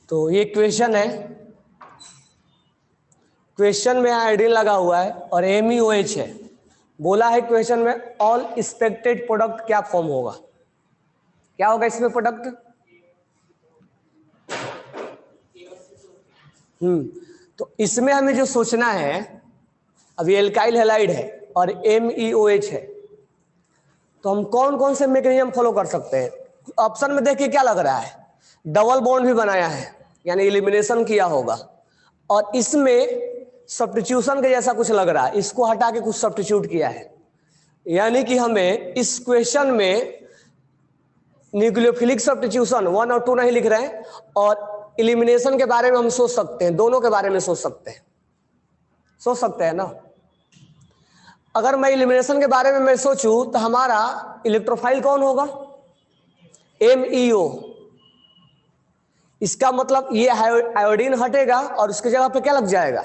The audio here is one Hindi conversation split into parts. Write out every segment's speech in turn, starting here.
तो ये क्वेश्चन है, क्वेश्चन में आयोडीन लगा हुआ है और MeOH है। बोला है क्वेश्चन में ऑल एक्सपेक्टेड प्रोडक्ट क्या फॉर्म होगा, क्या होगा इसमें प्रोडक्ट? तो इसमें हमें जो सोचना है, अभी एल्काइल हैलाइड है और MeOH है, तो हम कौन कौन से मैकेनिज्म फॉलो कर सकते हैं? ऑप्शन में देखिए क्या लग रहा है, डबल बॉन्ड भी बनाया है यानी एलिमिनेशन किया होगा, और इसमें सब्स्टिट्यूशन के जैसा कुछ लग रहा है, इसको हटा के कुछ सब्स्टिट्यूट किया है। यानी कि हमें इस क्वेश्चन में न्यूक्लियोफिलिक सब्स्टिट्यूशन 1 और 2 नहीं लिख रहे हैं, और एलिमिनेशन के बारे में हम सोच सकते हैं, दोनों के बारे में सोच सकते हैं ना। अगर मैं एलिमिनेशन के बारे में मैं सोचूं तो हमारा इलेक्ट्रोफाइल कौन होगा? MEO। इसका मतलब ये आयोडीन हटेगा और उसकी जगह पे क्या लग जाएगा?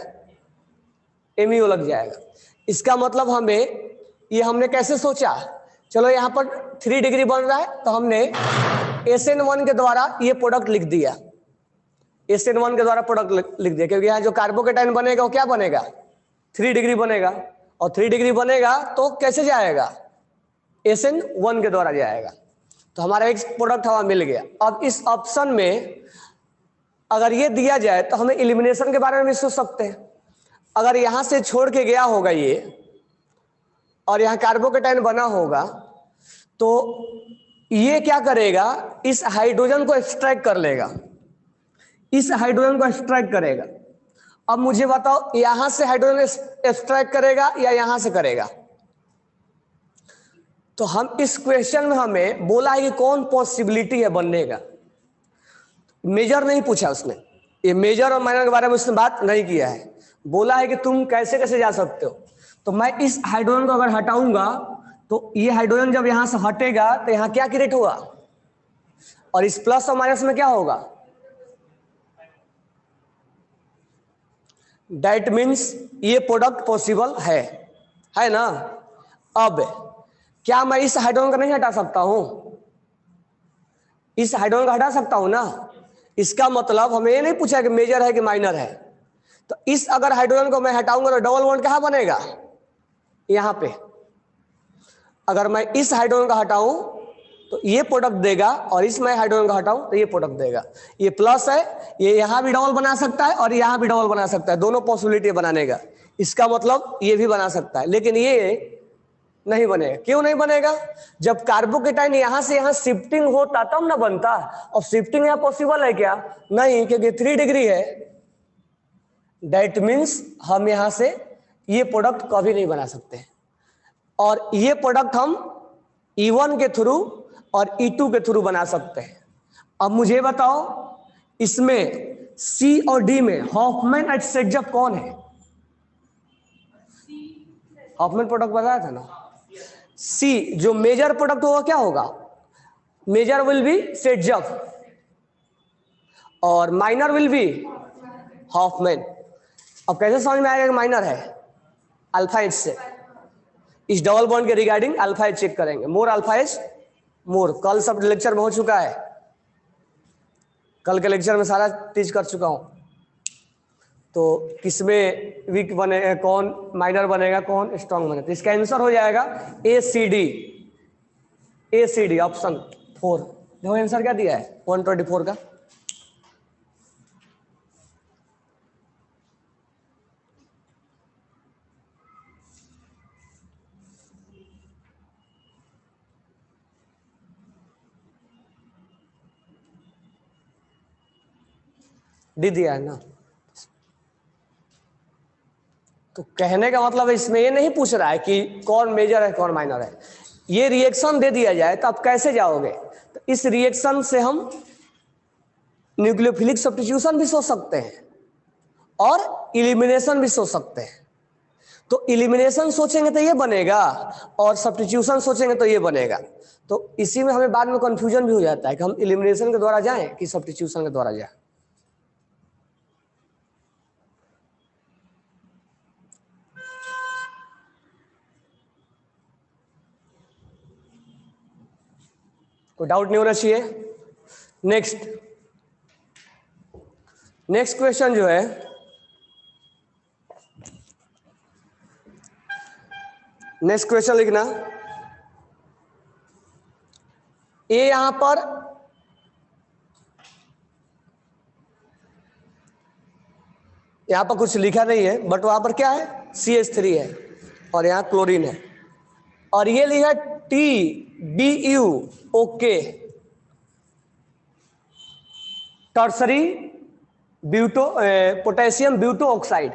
MEO लग जाएगा। इसका मतलब हमें ये हमने कैसे सोचा, चलो यहाँ पर 3 डिग्री बन रहा है तो हमने SN1 के द्वारा ये प्रोडक्ट लिख दिया, SN1 के द्वारा प्रोडक्ट लिख दिया, क्योंकि यहाँ जो कार्बोकेटाइन बनेगा वो क्या बनेगा? 3 डिग्री बनेगा, और 3 डिग्री बनेगा तो कैसे जाएगा? SN1 के द्वारा जाएगा। तो हमारा एक प्रोडक्ट हमें मिल गया। अब इस ऑप्शन में अगर ये दिया जाए तो हमें एलिमिनेशन के बारे में भी सोच सकते हैं। अगर यहां से छोड़ के गया होगा ये और यहाँ कार्बोकेटाइन बना होगा, तो ये क्या करेगा? इस हाइड्रोजन को एक्सट्रैक्ट कर लेगा, इस हाइड्रोजन को एक्सट्रैक्ट करेगा। अब मुझे बताओ, यहां से हाइड्रोजन एक्सट्रैक्ट करेगा या यहां से करेगा? तो हम इस क्वेश्चन में हमें बोला है कि कौन पॉसिबिलिटी है बनने का, मेजर नहीं पूछा उसने, ये मेजर और माइनर के बारे में उसने बात नहीं किया है। बोला है कि तुम कैसे कैसे जा सकते हो। तो मैं इस हाइड्रोजन को अगर हटाऊंगा तो ये हाइड्रोजन जब यहां से हटेगा तो यहां क्या क्रिएट होगा, और इस प्लस और माइनस में क्या होगा? दैट मीन्स ये प्रोडक्ट पॉसिबल है ना। अब क्या मैं इस हाइड्रोजन को नहीं हटा सकता हूं? इस हाइड्रोजन को हटा सकता हूं ना। इसका मतलब हमें ये नहीं पूछा कि मेजर है कि माइनर है। तो इस अगर हाइड्रोजन को मैं हटाऊंगा तो डबल बॉन्ड कहां बनेगा? यहां पे। अगर मैं इस हाइड्रोजन को हटाऊं तो ये प्रोडक्ट देगा, और इसमें हाइड्रोजन को हटाऊं तो ये प्रोडक्ट देगा। ये प्लस है, ये यहां भी डबल बना सकता है और यहां भी डबल बना सकता है, दोनों पॉसिबिलिटी बनाने का। इसका मतलब ये भी बना सकता है, लेकिन ये नहीं बनेगा। क्यों नहीं बनेगा? जब कार्बोकेटाइन यहां से यहां शिफ्टिंग होता तब ना बनता, और शिफ्टिंग यहां पॉसिबल है क्या? नहीं, क्योंकि 3 डिग्री है। दैट मीन्स हम यहां से ये प्रोडक्ट कभी नहीं बना सकते, और ये प्रोडक्ट हम E1 के थ्रू और E2 के थ्रू बना सकते हैं। अब मुझे बताओ, इसमें C और D में हॉफमैन एक्सचेंजर कौन है? हॉफमैन प्रोडक्ट बताया था ना। C जो मेजर प्रोडक्ट होगा क्या होगा? मेजर विल बी सेटजफ और माइनर विल बी हॉफमैन। अब कैसे समझ में आएगा कि माइनर है? अल्फा एच से, इस डबल बॉन्ड के रिगार्डिंग अल्फा एच चेक करेंगे। मोर अल्फा एच मोर, कल सब लेक्चर में हो चुका है, कल के लेक्चर में सारा टीच कर चुका हूं। तो किसमें वीक बनेगा, कौन माइनर बनेगा, कौन स्ट्रॉन्ग बनेगा? तो इसका आंसर हो जाएगा ACD, ACD ऑप्शन 4। देखो आंसर क्या दिया है 124 का। डी दिया है ना। तो कहने का मतलब इसमें ये नहीं पूछ रहा है कि कौन मेजर है कौन माइनर है। ये रिएक्शन दे दिया जाए तो आप कैसे जाओगे? तो इस रिएक्शन से हम न्यूक्लियोफिलिक सब्स्टिट्यूशन भी सोच सकते हैं और इलिमिनेशन भी सोच सकते हैं। तो इलिमिनेशन सोचेंगे तो ये बनेगा, और सब्स्टिट्यूशन सोचेंगे तो ये बनेगा। तो इसी में हमें बाद में कंफ्यूजन भी हो जाता है कि हम इलिमिनेशन के द्वारा जाएं कि सब्स्टिट्यूशन के द्वारा जाएं। कोई डाउट नहीं होना चाहिए। नेक्स्ट, नेक्स्ट क्वेश्चन जो है, नेक्स्ट क्वेश्चन लिखना। ये यहां पर कुछ लिखा नहीं है, बट वहां पर क्या है, CH3 है और यहां क्लोरीन है, और ये लिखा TBU, okay, tertiary potassium butoxide,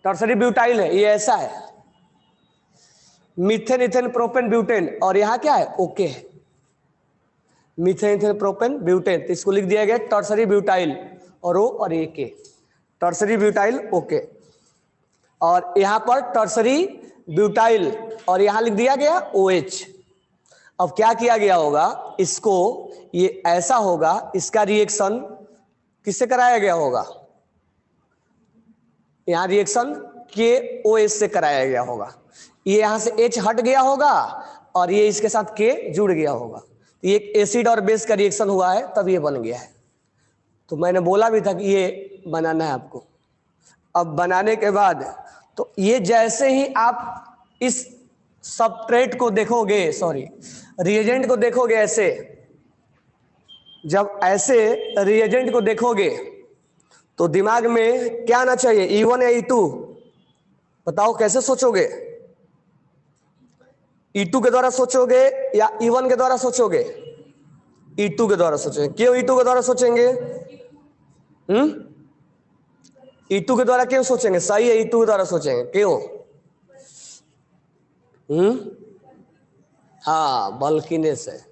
tertiary butyl है, ये ऐसा है, मीथेन इथेन प्रोपेन ब्यूटेन, और यहां क्या है, ओके है, मीथेन इथेन प्रोपेन ब्यूटेन, तो इसको लिख दिया गया टर्सरी ब्यूटाइल, और O और A के, टर्सरी ब्यूटाइल, ओके, और यहां पर टर्सरी ब्यूटाइल, और यहां लिख दिया गया OH। अब क्या किया गया होगा, इसको ये ऐसा होगा, इसका रिएक्शन किससे कराया गया होगा, यहां रिएक्शन KOH से कराया गया होगा, ये यहां से H हट गया होगा और ये इसके साथ K जुड़ गया होगा, ये एक एसिड और बेस का रिएक्शन हुआ है, तब ये बन गया है। तो मैंने बोला भी था कि ये बनाना है आपको। अब बनाने के बाद तो ये जैसे ही आप इस सबस्ट्रेट को देखोगे, सॉरी रिएजेंट को देखोगे, ऐसे जब ऐसे रिएजेंट को देखोगे तो दिमाग में क्या आना चाहिए, E1 या E2, बताओ कैसे सोचोगे, E2 के द्वारा सोचोगे या E1 के द्वारा सोचोगे, E2 के द्वारा सोचेंगे। क्यों E2 के द्वारा सोचेंगे, E2 के द्वारा क्यों सोचेंगे, सही है, E2 के द्वारा सोचेंगे, क्यों, हाँ बल्कीनेस है।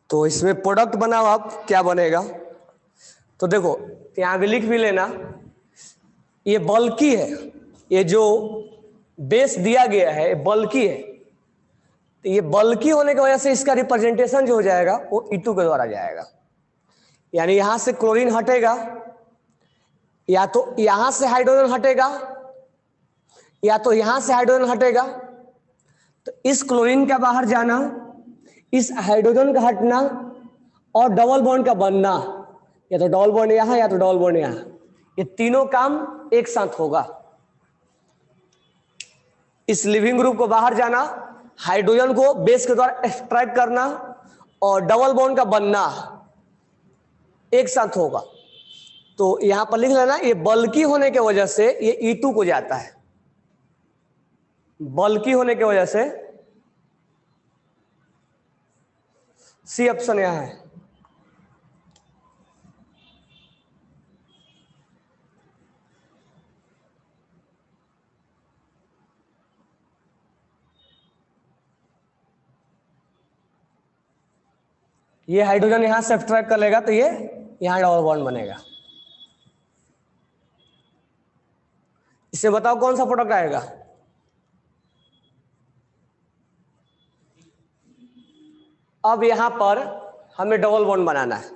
तो इसमें प्रोडक्ट बनाओ आप, क्या बनेगा, तो देखो यहां भी लिख भी लेना, ये बल्कि है, ये जो बेस दिया गया है बल्कि है, तो ये बल्कि होने की वजह से इसका रिप्रेजेंटेशन जो हो जाएगा वो E2 के द्वारा जाएगा, यानी यहां से क्लोरीन हटेगा, या तो यहां से हाइड्रोजन हटेगा, या तो यहां से हाइड्रोजन हटेगा, तो इस क्लोरीन का बाहर जाना, इस हाइड्रोजन का हटना और डबल बॉन्ड का बनना, या तो डबल बॉन्ड यहां या तो डबल बॉन्ड यहां, ये तीनों काम एक साथ होगा। इस लिविंग ग्रुप को बाहर जाना, हाइड्रोजन को बेस के द्वारा एक्सट्रैक्ट करना और डबल बॉन्ड का बनना एक साथ होगा। तो यहां पर लिख लेना, ये बल्कि होने की वजह से ये E2 को जाता है, बल्कि होने की वजह से, सी ऑप्शन यहां है। ये हाइड्रोजन यहां से सब्ट्रैक्ट कर लेगा तो ये यहां डबल बॉन्ड बनेगा। इससे बताओ कौन सा प्रोडक्ट आएगा, अब यहां पर हमें डबल बॉन्ड बनाना है,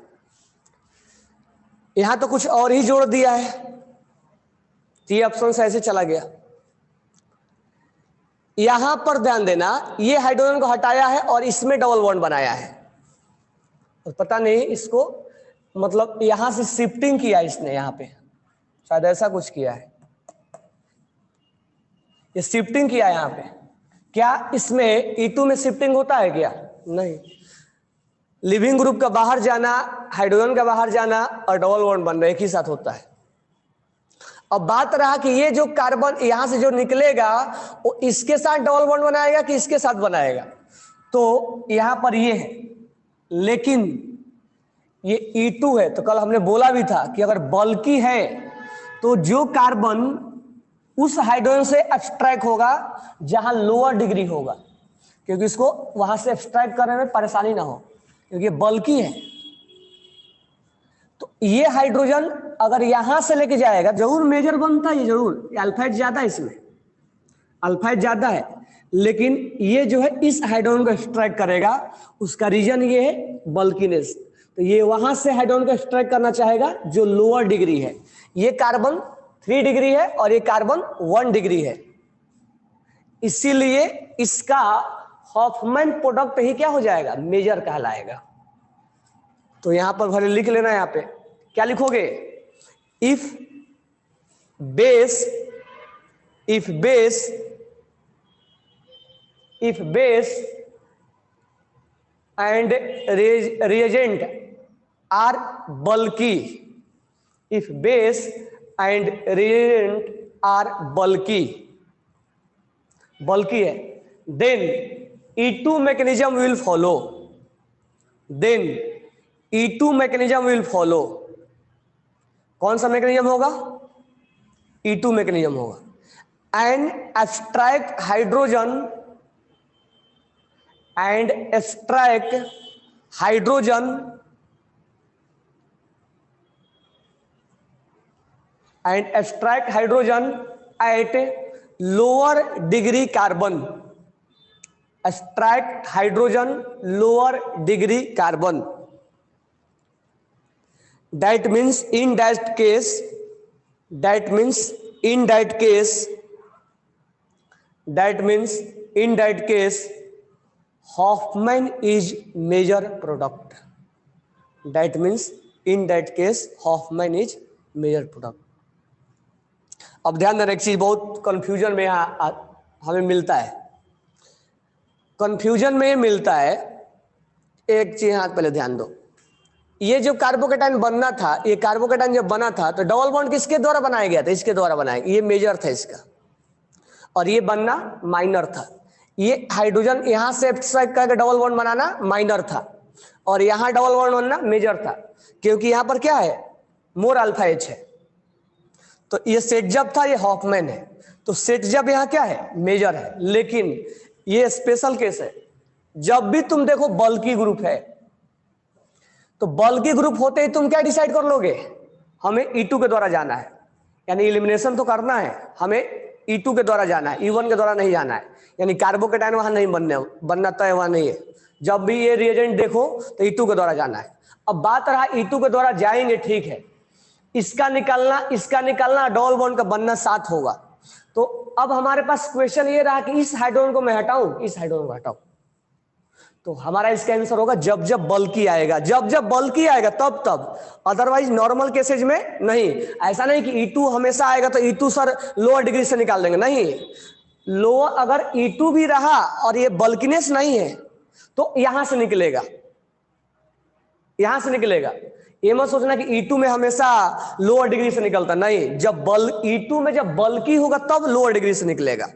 यहां तो कुछ और ही जोड़ दिया है, तो ये ऑप्शन से ऐसे चला गया। यहां पर ध्यान देना, ये हाइड्रोजन को हटाया है और इसमें डबल बॉन्ड बनाया है, और पता नहीं इसको मतलब यहां से शिफ्टिंग किया इसने, यहां पे शायद ऐसा कुछ किया है, ये शिफ्टिंग किया यहां पे। क्या इसमें E2 में शिफ्टिंग होता है क्या, नहीं, लिविंग ग्रुप का बाहर जाना, हाइड्रोजन का बाहर जाना और डबल बॉन्ड बनना एक ही साथ होता है। अब बात रहा कि ये जो कार्बन यहां से जो निकलेगा वो इसके साथ डबल बॉन्ड बनाएगा कि इसके साथ बनाएगा, तो यहां पर ये है, लेकिन ये E2 है, तो कल हमने बोला भी था कि अगर बल्कि है तो जो कार्बन उस हाइड्रोजन से एक्सट्रैक्ट होगा जहां लोअर डिग्री होगा, क्योंकि इसको वहां से एक्सट्रैक्ट करने में परेशानी ना हो, क्योंकि बल्कि है। तो ये हाइड्रोजन अगर यहां से लेके जाएगा जरूर मेजर बनता है, ये जरूर अल्फाइड ज्यादा है, इसमें अल्फाइड ज्यादा है, लेकिन ये जो है इस हाइड्रोजन को एक्सट्रैक्ट करेगा, उसका रीजन ये है बल्कीनेस। तो ये वहां से हाइड्रोजन को एक्सट्रैक्ट करना चाहेगा जो लोअर डिग्री है। ये कार्बन 3 डिग्री है और ये कार्बन 1 डिग्री है, इसीलिए इसका हॉफमैन प्रोडक्ट ही क्या हो जाएगा, मेजर कहलाएगा। तो यहां पर भले लिख लेना, यहां पे क्या लिखोगे, if base and reagent are bulky, if base and reagent are bulky है, then E2 mechanism will follow, कौन सा मैकेनिज्म होगा, E2 मैकेनिज्म होगा। and extract hydrogen at lower degree carbon, that means in that case Hoffman is major product, अब ध्यान देना, एक चीज बहुत कंफ्यूजन में हमें मिलता है, एक चीज हाथ पहले ध्यान दो। ये जो कार्बोकेटाइन बनना था, ये कार्बोकेटाइन जब बना था तो डबल बॉन्ड किसके द्वारा बनाया गया था, इसके द्वारा बनाया गया, ये मेजर था इसका, और ये बनना माइनर था। ये हाइड्रोजन यहां से एक्सट्रैक्ट करके डबल बॉन्ड बनाना माइनर था, और यहां डबल बॉन्ड बनना मेजर था, क्योंकि यहां पर क्या है, मोर अल्फा एच है। तो ये सेट जब था, ये हॉफमैन है, तो सेट जब यहां क्या है, मेजर है। लेकिन ये स्पेशल केस है, जब भी तुम देखो बल्की ग्रुप है, तो बल्की ग्रुप होते ही तुम क्या डिसाइड कर लोगे, हमें E2 के द्वारा जाना है, यानी एलिमिनेशन तो करना है, हमें E2 के द्वारा जाना है, E1 के द्वारा नहीं जाना है, यानी कार्बोकेटाइन वहां नहीं बनना तय वहां नहीं है। जब भी ये रिएजेंट देखो तो E2 के द्वारा जाना है। अब बात रहा E2 के द्वारा जाएंगे, ठीक है, इसका निकलना डबल बॉन्ड का बनना साथ होगा। तो अब हमारे पास क्वेश्चन ये रहा कि इस हाइड्रोजन को मैं हटाऊं, इस हाइड्रोजन को हटाऊं, तो हमारा इसका आंसर होगा जब जब बल्की आएगा, तब, अदरवाइज नॉर्मल केसेज में नहीं। ऐसा नहीं कि E2 हमेशा आएगा तो E2 सर लोअर डिग्री से निकाल देंगे, नहीं, लोअर अगर E2 भी रहा और ये बल्कीनेस नहीं है तो यहां से निकलेगा, ये मत सोचना कि E2 में हमेशा लोअर डिग्री से निकलता, नहीं, जब E2 में जब बल्की होगा तब लोअर डिग्री से निकलेगा,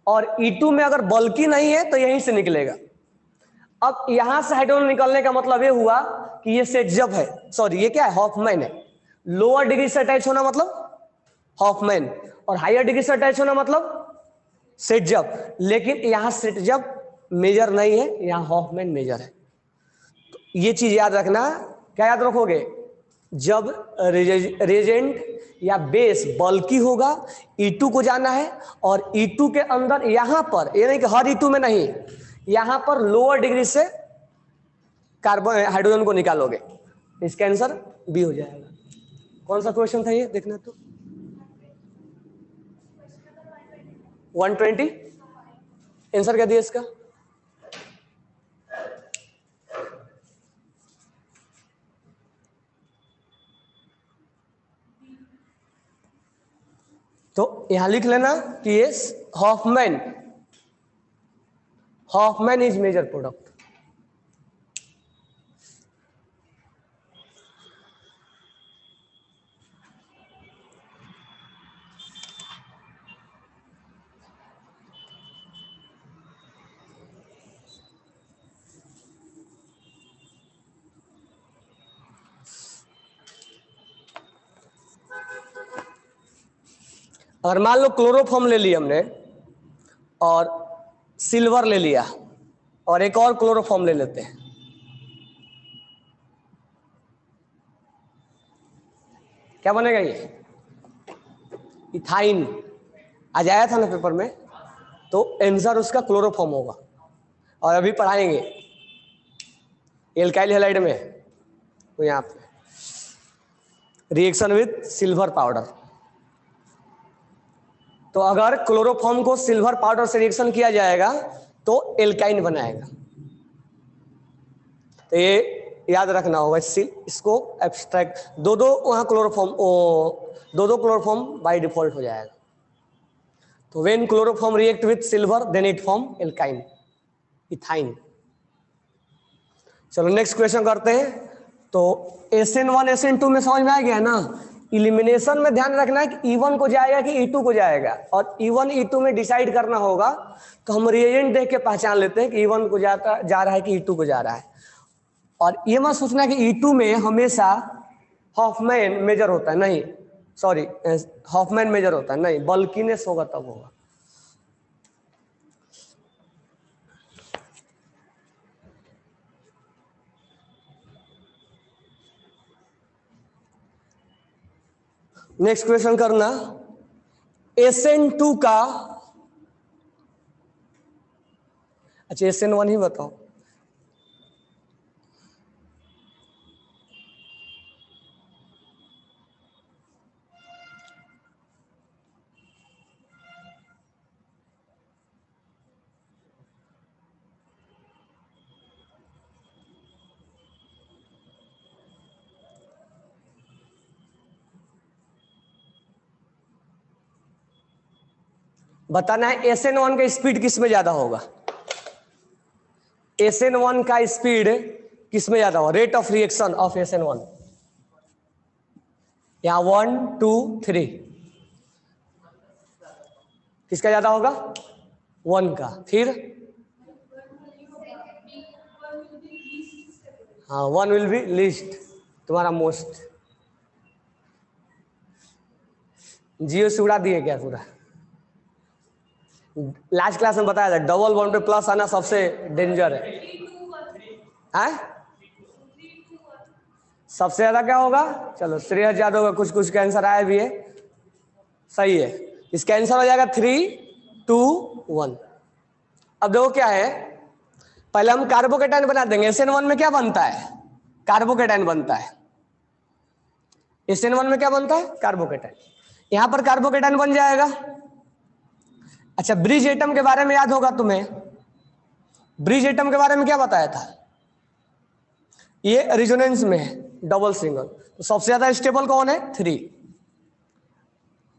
और E2 में अगर बल्की नहीं है तो यहीं से निकलेगा। अब यहां से हाइड्रोजन निकलने का मतलब ये हुआ कि ये सेट जब है, सॉरी ये क्या है, हॉफमैन है। लोअर डिग्री से अटैच होना मतलब हॉफमैन, और हायर डिग्री से अटैच होना मतलब सेट जब। लेकिन यहां सेट जब मेजर नहीं है, यहां हॉफमैन मेजर है। तो ये चीज याद रखना। क्या याद रखोगे, जब रिएजेंट या बेस बल्की होगा, E2 को जाना है, और E2 के अंदर यहां पर, ये नहीं कि हर E2 में नहीं, यहां पर लोअर डिग्री से कार्बन हाइड्रोजन को निकालोगे, इसका आंसर बी हो जाएगा। कौन सा क्वेश्चन था ये, देखना तो 120 आंसर क्या दिया इसका, तो यहां लिख लेना कि ये हॉफमैन इज मेजर प्रोडक्ट। अगर मान लो क्लोरोफॉर्म ले लिया हमने और सिल्वर ले लिया और एक और क्लोरोफॉर्म ले लेते हैं, क्या बनेगा ये? इथाइन। आज आया था ना पेपर में, तो आंसर उसका क्लोरोफॉर्म होगा। और अभी पढ़ाएंगे एल्काइल हैलाइड में, तो यहाँ पे रिएक्शन विथ सिल्वर पाउडर। तो अगर क्लोरोफॉर्म को सिल्वर पाउडर से रिएक्शन किया जाएगा तो एल्काइन बनाएगा। तो ये याद रखना होगा, इसको एब्स्ट्रैक्ट दो वहाँ क्लोरोफॉर्म बाय डिफॉल्ट हो जाएगा। तो when chloroform react with silver then it form alkyne, ethyne. चलो नेक्स्ट क्वेश्चन करते हैं। तो SN1 SN2 में समझ में आ गया ना। इलिमिनेशन में ध्यान रखना है कि E1 को जाएगा कि E2 को जाएगा, और E1 E2 में डिसाइड करना होगा। तो हम रिएजेंट देख के पहचान लेते हैं कि E1 को जा रहा है कि E2 को जा रहा है। और ये मत सोचना कि E2 में हमेशा हॉफमैन मेजर होता है, नहीं, सॉरी, हॉफमैन मेजर होता है, नहीं, बल्कीनेस होगा तब होगा। नेक्स्ट क्वेश्चन करना, SN2 का, अच्छा SN1 ही बताओ। बताना है SN1 का स्पीड किस में ज्यादा होगा। SN1 का स्पीड किस में ज्यादा होगा, rate of reaction of SN1। यहां 1 2 3 किसका ज्यादा होगा? 1 का। फिर हाँ, 1 विल बी लीस्ट, तुम्हारा मोस्ट। जियो से उड़ा दिए क्या पूरा? लास्ट क्लास में बताया था डबल बॉन्ड पे प्लस आना सबसे डेंजर है। सबसे ज्यादा क्या होगा? चलो श्रेयस यादव का कुछ का आंसर आया भी है, सही है। इसका आंसर हो जाएगा 3 2 1। अब देखो क्या है, पहले हम कार्बोकेटाइन बना देंगे। SN1 में क्या बनता है? कार्बोकेटाइन बनता है। SN1 में क्या बनता है? कार्बोकेटाइन। यहां पर कार्बोकेटाइन बन जाएगा। अच्छा, ब्रिज एटम के बारे में याद होगा तुम्हें। ब्रिज एटम के बारे में क्या बताया था? ये रेजोनेंस में है, डबल सिंगल। तो सबसे ज्यादा स्टेबल कौन है? 3।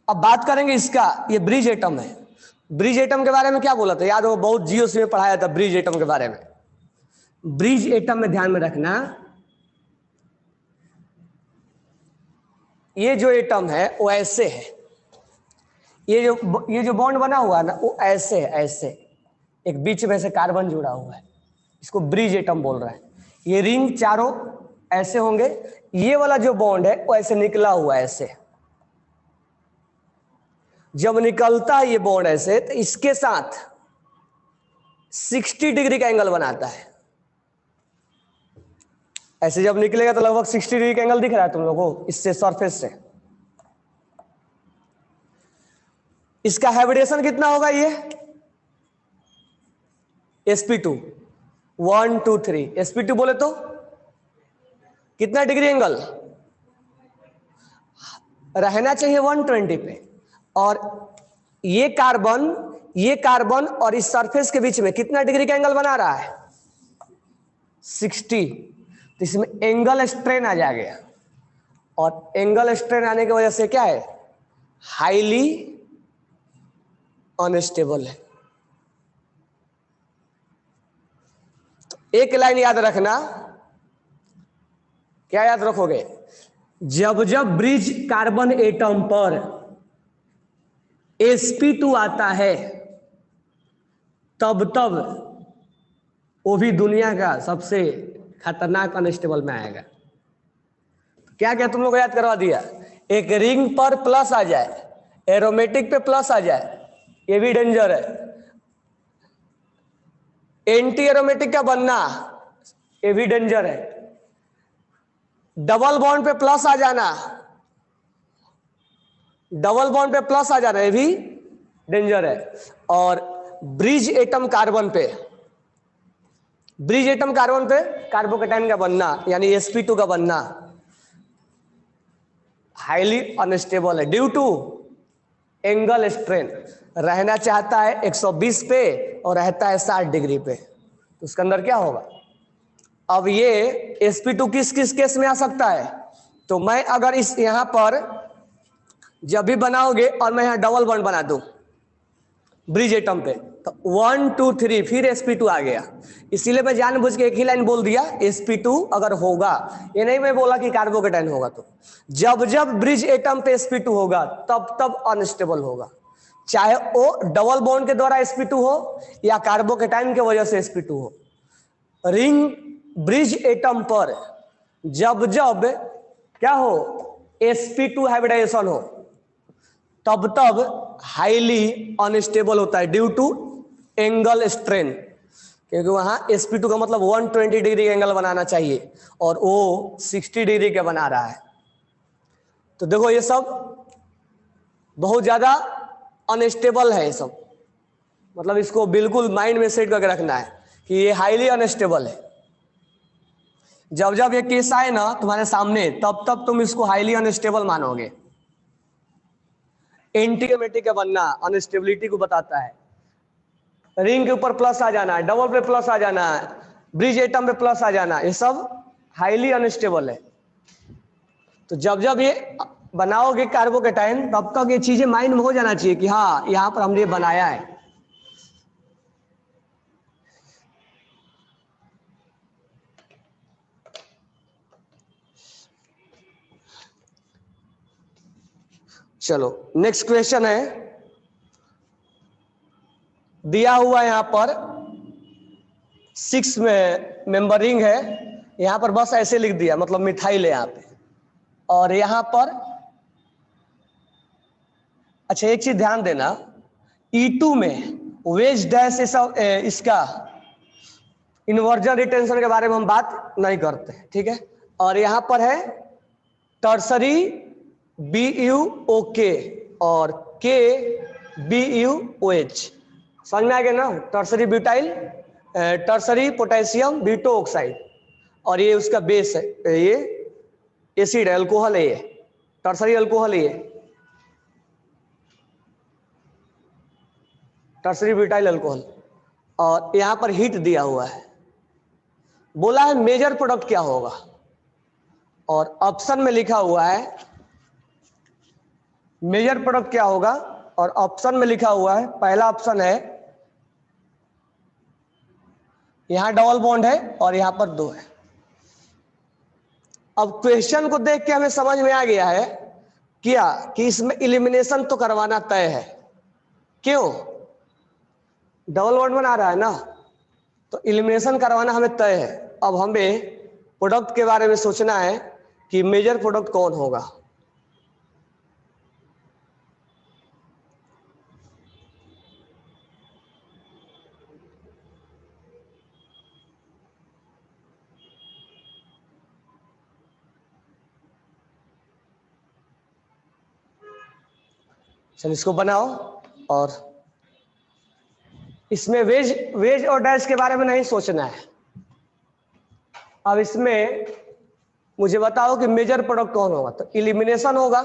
अब बात करेंगे इसका, ये ब्रिज एटम है। ब्रिज एटम के बारे में क्या बोला था? याद होगा, बहुत जीओसी में पढ़ाया था ब्रिज एटम के बारे में। ब्रिज एटम में ध्यान में रखना, ये जो एटम है वो ऐसे है, ये जो बॉन्ड बना हुआ है ना, वो ऐसे है, ऐसे एक बीच में से कार्बन जुड़ा हुआ है, इसको ब्रिज एटम बोल रहा है। ये रिंग चारों ऐसे होंगे, ये वाला जो बॉन्ड है वो ऐसे निकला हुआ है, ऐसे। जब निकलता है ये बॉन्ड ऐसे, तो इसके साथ 60 डिग्री का एंगल बनाता है। ऐसे जब निकलेगा तो लगभग 60 डिग्री का एंगल दिख रहा है तुम लोगों को इससे, सरफेस से। इसका हाइब्रिडेशन कितना होगा? ये sp2 1 2 3 sp2 बोले तो कितना डिग्री एंगल रहना चाहिए? 120 पे। और ये कार्बन और इस सरफेस के बीच में कितना डिग्री का एंगल बना रहा है? 60। तो इसमें एंगल स्ट्रेन आ जाएगा, और एंगल स्ट्रेन आने की वजह से क्या है? हाईली अनस्टेबल है। तो एक लाइन याद रखना, क्या याद रखोगे? जब जब ब्रिज कार्बन एटम पर sp2 आता है, तब तब वो भी दुनिया का सबसे खतरनाक अनस्टेबल में आएगा। क्या क्या तुम लोग को याद करवा दिया? एक रिंग पर प्लस आ जाए, एरोमेटिक पे प्लस आ जाए, ये भी डेंजर है। एंटी एरोमेटिक का बनना, ये भी डेंजर है। डबल बॉन्ड पे प्लस आ जाना, डबल बॉन्ड पे प्लस आ जाना है, ये भी डेंजर है। और ब्रिज एटम कार्बन पे, ब्रिज एटम कार्बन पे कार्बोकेटाइन का बनना यानी sp2 का बनना हाईली अनस्टेबल है ड्यू टू एंगल स्ट्रेन। रहना चाहता है 120 पे और रहता है 60 डिग्री पे, तो उसके अंदर क्या होगा। अब ये sp2 किस किस केस में आ सकता है, तो मैं अगर इस यहां पर जब भी बनाओगे और मैं यहां डबल बॉन्ड बना दूं ब्रिज एटम पे, तो 1 2 3 फिर sp2 आ गया। इसीलिए मैं जानबूझ के एक ही लाइन बोल दिया sp2 अगर होगा, ये नहीं मैं बोला कि कार्बोकेटाइन होगा। तो जब जब ब्रिज एटम पे sp2 होगा तब तब अनस्टेबल होगा, चाहे वो डबल बॉन्ड के द्वारा sp2 हो या कार्बोकेटाइन की वजह से sp2 हो। रिंग ब्रिज एटम पर जब जब क्या हो sp2 हाइब्रिडाइजेशन हो तब तब हाईली अनस्टेबल होता है ड्यू टू एंगल स्ट्रेन, क्योंकि वहां sp2 का मतलब 120 डिग्री एंगल बनाना चाहिए और वो 60 डिग्री के बना रहा है। तो देखो ये सब बहुत ज्यादा अनस्टेबल है, ये सब मतलब इसको बिल्कुल माइंड में सेट करके रखना है कि ये हाईली अनस्टेबल है। जब जब ये केस आए ना तुम्हारे सामने तब तब तुम इसको हाईली अनस्टेबल मानोगे। एंटीमेटिक का बनना अनस्टेबिलिटी को बताता है, रिंग के ऊपर प्लस आ जाना, डबल पे प्लस आ जाना, ब्रिज एटम पे प्लस आ जाना, ये सब हाईली अनस्टेबल है। तो जब जब ये बनाओगे कार्बोकेटाइन तब तक ये चीजें माइंड में हो जाना चाहिए कि हाँ यहां पर हमने बनाया है। चलो नेक्स्ट क्वेश्चन है, दिया हुआ यहां पर 6 में मेंबर रिंग है, यहां पर बस ऐसे लिख दिया मतलब मिथाइल है यहां पे, और यहां पर अच्छा एक चीज ध्यान देना, E2 में वेज डैश इसका इन्वर्जन रिटेंशन के बारे में हम बात नहीं करते, ठीक है। और यहां पर है टर्सरी BuOK और KBuOH, समझ में आ गया ना। Tertiary butyl, tertiary potassium butoxide, और ये उसका बेस है, ये एसिड है, अल्कोहल है, ये टर्सरी अल्कोहल है, ये टर्सरी ब्यूटाइल अल्कोहल। और यहां पर हीट दिया हुआ है, बोला है मेजर प्रोडक्ट क्या होगा, और ऑप्शन में लिखा हुआ है मेजर प्रोडक्ट क्या होगा, और ऑप्शन में लिखा हुआ है पहला ऑप्शन है यहां डबल बॉन्ड है और यहां पर 2 है। अब क्वेश्चन को देख के हमें समझ में आ गया है क्या कि इसमें इलिमिनेशन तो करवाना तय है। क्यों, डबल बॉन्ड बना रहा है ना, तो इलिमिनेशन करवाना हमें तय है। अब हमें प्रोडक्ट के बारे में सोचना है कि मेजर प्रोडक्ट कौन होगा। चल इसको बनाओ, और इसमें वेज और डैश के बारे में नहीं सोचना है। अब इसमें मुझे बताओ कि मेजर प्रोडक्ट कौन होगा, तो इलिमिनेशन होगा।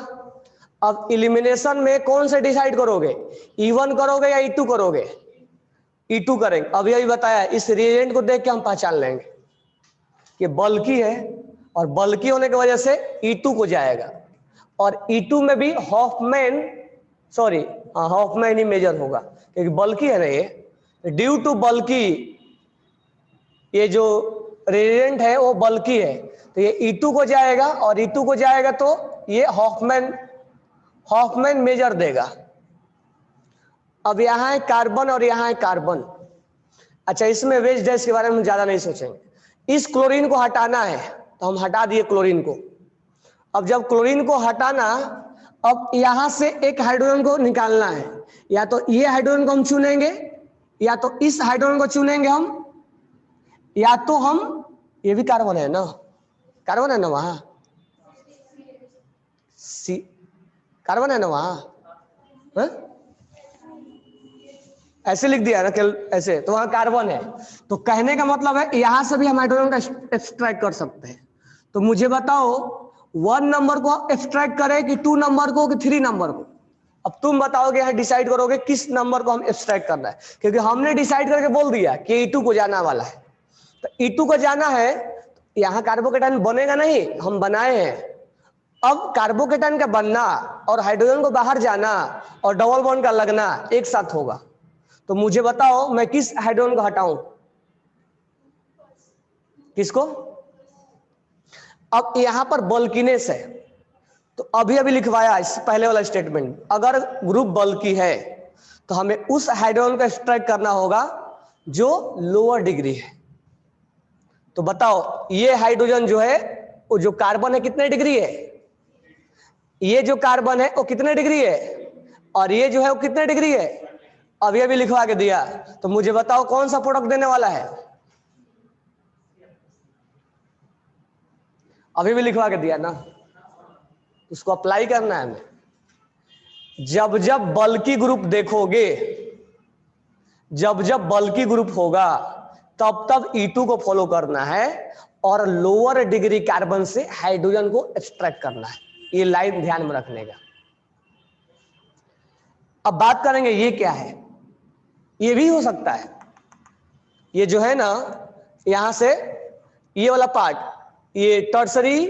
अब इलिमिनेशन में कौन से डिसाइड करोगे, E1 करोगे या E2 करोगे, E2 करेंगे। अब यही बताया, इस रिएजेंट को देख के हम पहचान लेंगे कि बल्कि है, और बल्कि होने की वजह से E2 को जाएगा, और E2 में भी हॉफमैन ही मेजर होगा, क्योंकि बल्कि है ना ये, ड्यू टू बल्कि ये जो रिएजेंट है वो बल्कि है, तो ये E2 को जाएगा, और E2 को जाएगा तो ये हॉफमैन मेजर देगा। अब यहां है कार्बन और यहां है कार्बन। अच्छा इसमें वेज डैश के बारे में हम ज्यादा नहीं सोचेंगे। इस क्लोरीन को हटाना है तो हम हटा दिए क्लोरीन को। अब जब क्लोरीन को हटाना, अब यहां से एक हाइड्रोजन को निकालना है, या तो ये हाइड्रोजन को हम चुनेंगे, या तो इस हाइड्रोजन को चुनेंगे हम, या तो हम, ये भी कार्बन है ना, कार्बन है ना वहां, कार्बन है ना वहां, हाँ? ऐसे लिख दिया ना कि ऐसे, तो वहां कार्बन है। तो कहने का मतलब है यहां से भी हम हाइड्रोजन का एक्सट्रैक्ट कर सकते हैं। तो मुझे बताओ 1 नंबर को एक्सट्रैक्ट करें कि 2 नंबर को कि 3 नंबर को? अब तुम बताओगे, यहाँ डिसाइड करोगे किस नंबर को हम एक्सट्रैक्ट करना है, क्योंकि हमने डिसाइड करके बोल दिया कि E2 को जाना वाला है। तो E2 को जाना है, यहाँ कार्बोकेटाइन बनेगा नहीं, हम बनाए हैं। अब कार्बोकेटाइन का बनना और हाइड्रोजन को बाहर जाना और डबल बॉन्ड का लगना एक साथ होगा। तो मुझे बताओ मैं किस हाइड्रोजन को हटाऊं? किसको? अब यहां पर बल्कीनेस है, तो अभी अभी लिखवाया इस पहले वाला स्टेटमेंट, अगर ग्रुप बल्की है तो हमें उस हाइड्रोजन को एक्सट्रैक्ट करना होगा जो लोअर डिग्री है। तो बताओ ये हाइड्रोजन जो है, वो जो कार्बन है कितने डिग्री है? ये जो कार्बन है वो कितने डिग्री है, और ये जो है वो कितने डिग्री है? अभी अभी लिखवा के दिया। तो मुझे बताओ कौन सा प्रोडक्ट देने वाला है? अभी भी लिखवा के दिया ना, उसको अप्लाई करना है हमें। जब जब बल्की ग्रुप देखोगे, जब जब बल्की ग्रुप होगा, तब तब E2 को फॉलो करना है और लोअर डिग्री कार्बन से हाइड्रोजन को एक्सट्रैक्ट करना है। ये लाइन ध्यान में रखने का। अब बात करेंगे ये क्या है। ये भी हो सकता है, ये जो है ना यहां से ये वाला पार्ट, ये टर्सरी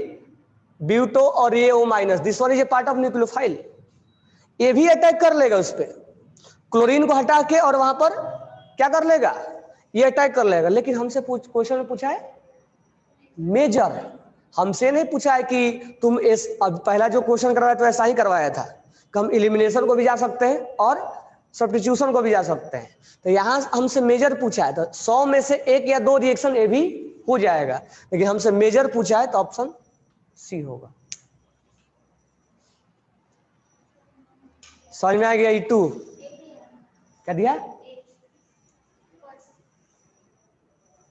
ब्यूटो और ये O minus, this one is a part of nucleophile, ये भी अटैक कर लेगा उस पर। क्लोरीन को हटा के और वहां पर क्या कर लेगा, ये अटैक कर लेगा। लेकिन हमसे क्वेश्चन में पूछा है मेजर, हमसे नहीं पूछा है कि तुम इस, अब पहला जो क्वेश्चन करवाया तो ऐसा ही करवाया था कि हम इलिमिनेशन को भी जा सकते हैं और सब्स्टिट्यूशन को भी जा सकते हैं। तो यहां हमसे मेजर पूछा है, तो 100 में से 1 या 2 रिएक्शन ये भी हो जाएगा, लेकिन हमसे मेजर पूछा है तो ऑप्शन सी होगा। समझ में आ गया? E2 क्या दिया?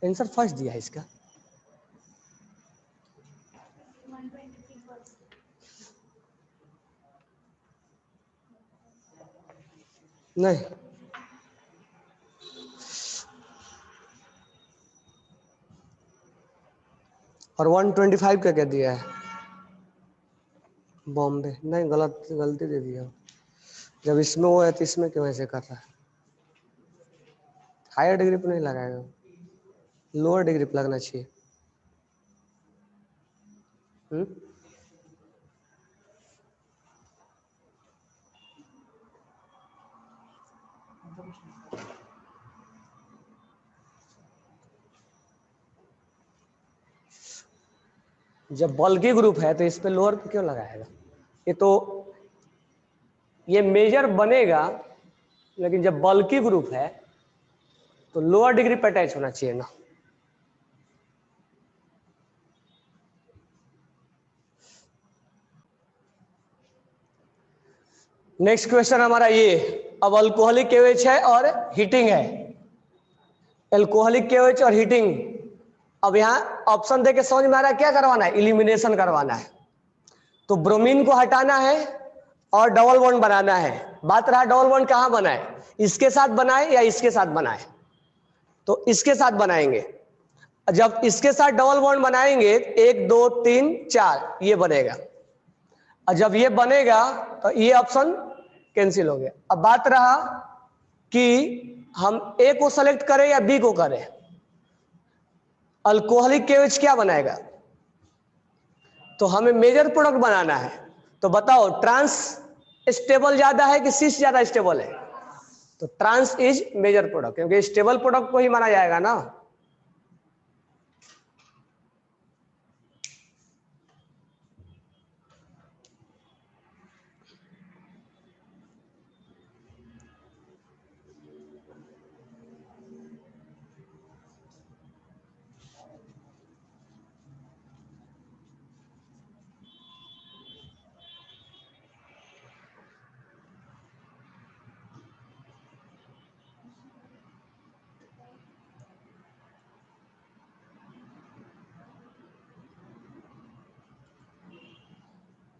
आंसर फर्स्ट दिया है इसका। नहीं, और 125 का क्या दिया है? बॉम्बे। नहीं, गलती दे दिया। जब इसमें वो है तो इसमें क्यों ऐसे कर रहा है? हायर डिग्री पे नहीं लगाएगा, लोअर डिग्री पे लगना चाहिए। जब बल्की ग्रुप है तो इस पे लोअर पे क्यों लगाएगा? ये तो ये मेजर बनेगा, लेकिन जब बल्की ग्रुप है तो लोअर डिग्री पे अटैच होना चाहिए ना। नेक्स्ट क्वेश्चन हमारा ये, अब अल्कोहलिक केवेच है और हीटिंग है। अल्कोहलिक केवेच और हीटिंग, अब यहाँ ऑप्शन देके समझ में आ रहा है क्या करवाना है? इलिमिनेशन करवाना है। तो ब्रोमीन को हटाना है और डबल बॉन्ड बनाना है। बात रहा डबल बॉन्ड कहाँ बनाए, इसके साथ बनाए या इसके साथ बनाए? तो इसके साथ बनाएंगे। जब इसके साथ डबल बॉन्ड बनाएंगे 1 2 3 4 ये बनेगा, और जब ये बनेगा तो ये ऑप्शन कैंसिल हो गया। अब बात रहा कि हम ए को सेलेक्ट करें या बी को करें। अल्कोहलिक केवेच क्या बनाएगा, तो हमें मेजर प्रोडक्ट बनाना है। तो बताओ ट्रांस स्टेबल ज्यादा है कि सिस ज्यादा स्टेबल है? तो ट्रांस इज मेजर प्रोडक्ट, क्योंकि स्टेबल प्रोडक्ट को ही माना जाएगा ना।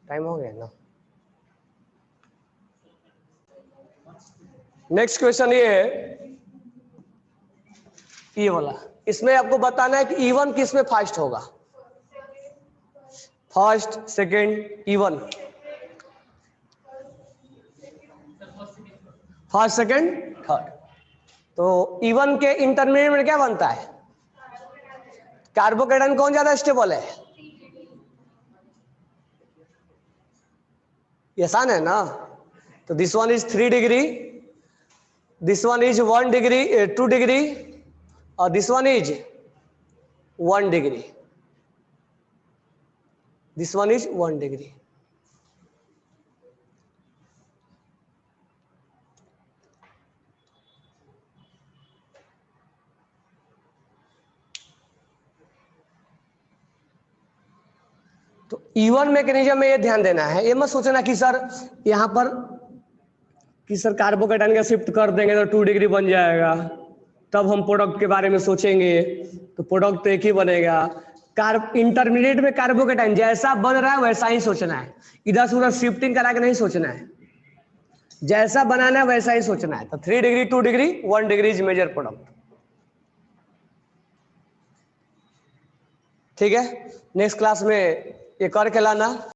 टाइम हो गया ना। नेक्स्ट क्वेश्चन ये है, ये वाला, इसमें आपको बताना है कि E1 किस में फास्ट होगा, first, second, E1, first, second, third. तो E1 के इंटरमीडिएट में क्या बनता है, कार्बोकेटाइन कौन ज्यादा स्टेबल है, ये आसान है ना। तो this one is 3 degree, this one is 1 degree, 2 degree, और this one is 1 degree, this one is 1 degree. तो E1 मैकेनिज्म में ये ध्यान देना है, ये मत सोचना कि सर यहाँ पर कि सर कार्बोकेटाइन का शिफ्ट कर देंगे तो 2 डिग्री बन जाएगा, तब हम प्रोडक्ट के बारे में सोचेंगे, तो प्रोडक्ट तो एक ही बनेगा। इंटरमीडिएट में कार्बोकेटाइन जैसा बन रहा है वैसा ही सोचना है, इधर से उधर शिफ्टिंग करा के नहीं सोचना है, जैसा बनाना है वैसा ही सोचना है। तो 3 degree, 2 degree, 1 degree is major product. ठीक है, नेक्स्ट क्लास में ये करके लाना।